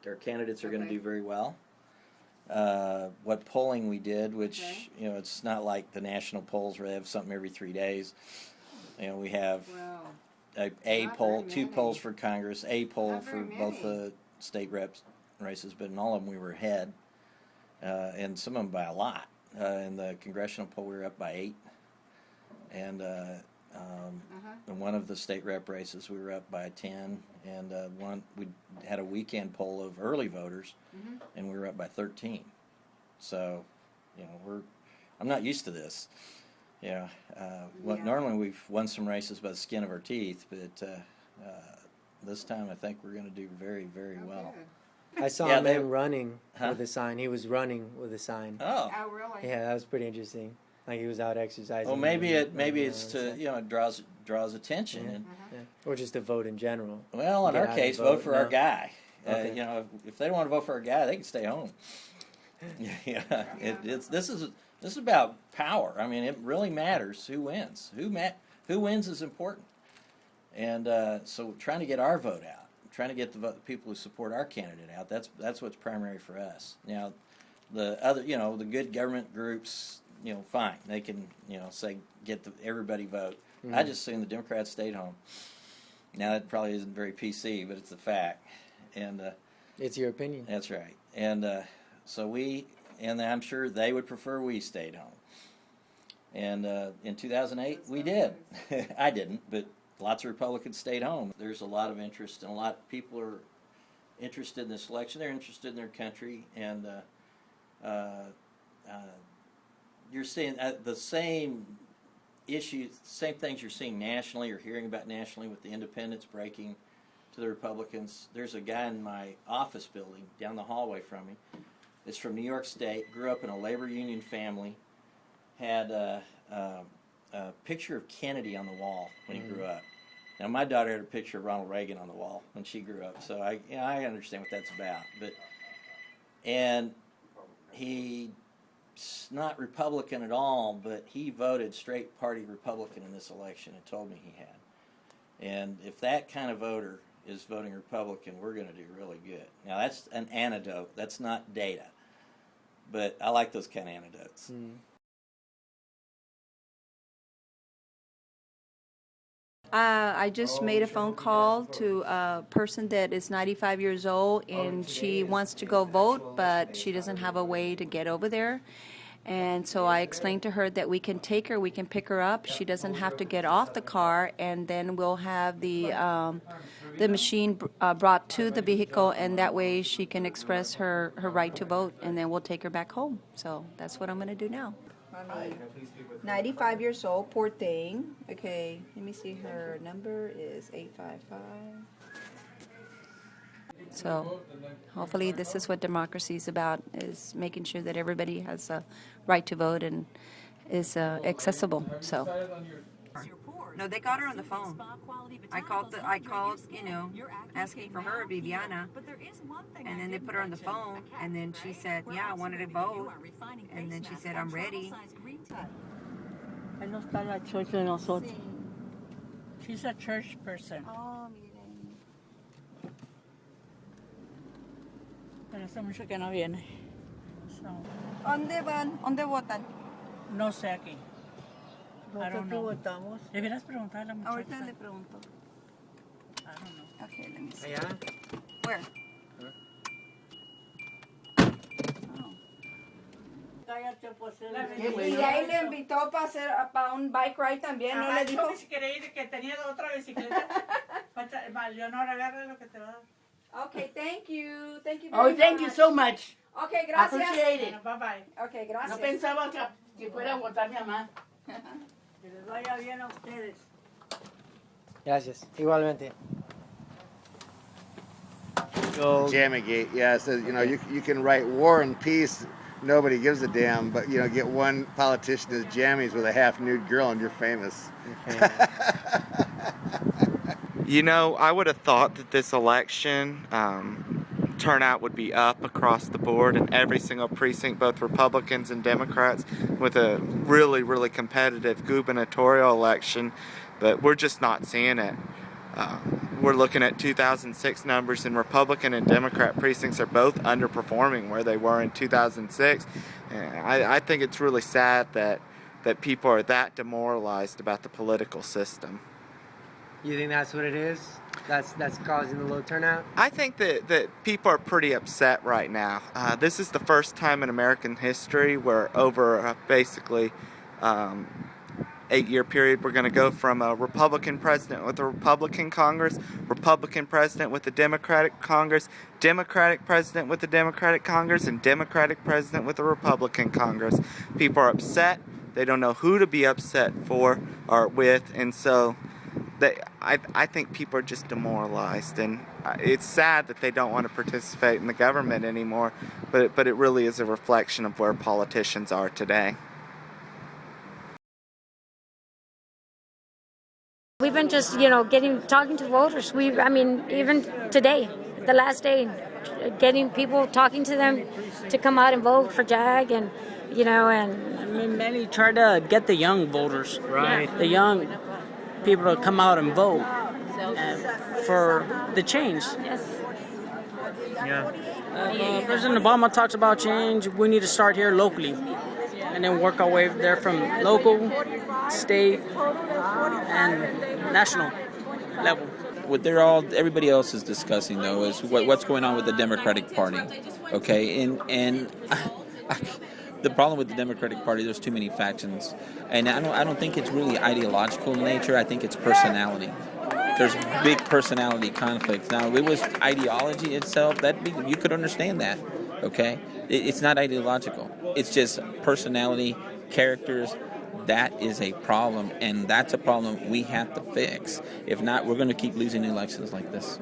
our candidates are going to do very well. What polling we did, which it's not like the national polls where they have something every 3 days. We have a poll, two polls for Congress, a poll for both the state reps races, but in all of them we were ahead, and some of them by a lot. In the congressional poll we were up by 8, and in one of the state rep races we were up by 10, and we had a weekend poll of early voters, and we were up by 13. So, I'm not used to this. Normally we've won some races by the skin of our teeth, but this time I think we're going to do very, very well. I saw him running with a sign. He was running with a sign. Oh, really? Yeah, that was pretty interesting. Like he was out exercising. Well, maybe it's to it draws attention, or just to vote in general. Well, in our case, vote for our guy. Okay. If they don't want to vote for our guy, they can stay home. This is about power. I mean, it really matters who wins. Who wins is important, and so trying to get our vote out, trying to get the people who support our candidate out. That's what's primary for us. Now, the other, the good government groups, fine, they can, say get everybody vote. I just assume the Democrats stayed home. Now that probably isn't very PC, but it's a fact, and it's your opinion. That's right, and and I'm sure they would prefer we stayed home. And in 2008, we did. I didn't, but lots of Republicans stayed home. There's a lot of interest, and a lot of people are interested in this election. They're interested in their country, and you're seeing the same issues, same things you're seeing nationally or hearing about nationally with the independents breaking to the Republicans. There's a guy in my office building down the hallway from me. It's from New York State, grew up in a labor union family, had a picture of Kennedy on the wall when he grew up. Now, my daughter had a picture of Ronald Reagan on the wall when she grew up, so I understand what that's about. And he's not Republican at all, but he voted straight party Republican in this election and told me he had. And if that kind of voter is voting Republican, we're going to do really good. Now, that's an anecdote. That's not data. But I like those kind of anecdotes. I just made a phone call to a person that is 95 years old, and she wants to go vote, but she doesn't have a way to get over there. And so I explained to her that we can take her, we can pick her up. She doesn't have to get off the car, and then we'll have the machine brought to the vehicle, and that way she can express her right to vote, and then we'll take her back home. So that's what I'm going to do now. 95 years old, poor thing. Okay, let me see, her number is 855. So hopefully this is what democracy is about, is making sure that everybody has a right to vote and is accessible. So no, they got her on the phone. I called asking for her, Viviana, and then they put her on the phone, and then she said, yeah, I wanted to vote, and then she said, I'm ready. Ahí no está la church de nosotros. She's a church person. Oh, miren. Pero hace mucho que no viene. So, ¿Dónde van? ¿Dónde votan? no sé aquí. I don't know. votamos. Deberás preguntar a la muchacha. Ahorita le pregunto. I don't know. Okay, let me see. Allá. Where? Cállate, pues. Y ahí le invitó para un bike ride también, ¿no le dijo? Si quería ir, que tenía otra bicicleta. Leonor, agarra lo que te va a dar. Okay, thank you. Thank you very Oh, much. thank you so much. Okay, gracias. Appreciate it. Bueno, bye bye. Okay, No gracias. pensaba que fuera a votar mi mamá. Que les vaya bien a ustedes. Gracias. Igualmente. Jammygate, yeah. It says, you can write war and peace, nobody gives a damn, but, get one politician as jammies with a half-nude girl and you're famous. I would have thought that this election turnout would be up across the board in every single precinct, both Republicans and Democrats, with a really, really competitive gubernatorial election, but we're just not seeing it. we're looking at 2006 numbers, and Republican and Democrat precincts are both underperforming where they were in 2006. And I think it's really sad that people are that demoralized about the political system. You think that's what it is? That's causing the low turnout? I think that people are pretty upset right now. This is the first time in American history where over basically 8-year period, we're going to go from a Republican president with a Republican Congress, Republican president with a Democratic Congress, Democratic president with a Democratic Congress, and Democratic president with a Republican Congress. People are upset. They don't know who to be upset for or with, and so I think people are just demoralized, and it's sad that they don't want to participate in the government anymore, but it really is a reflection of where politicians are today. We've been just, talking to voters. Even today, the last day, getting people, talking to them to come out and vote for JAG, and many try to get the young voters, Right. the young people to come out and vote for the change. Yeah. President Obama talks about change. We need to start here locally and then work our way there from local, state, and national level. What everybody else is discussing, though, is what's going on with the Democratic Party. Okay, and the problem with the Democratic Party, there's too many factions, and I don't think it's really ideological in nature. I think it's personality. There's big personality conflicts. Now, if it was ideology itself, you could understand that. Okay, it's not ideological. It's just personality, characters. That is a problem, and that's a problem we have to fix. If not, we're going to keep losing elections like this.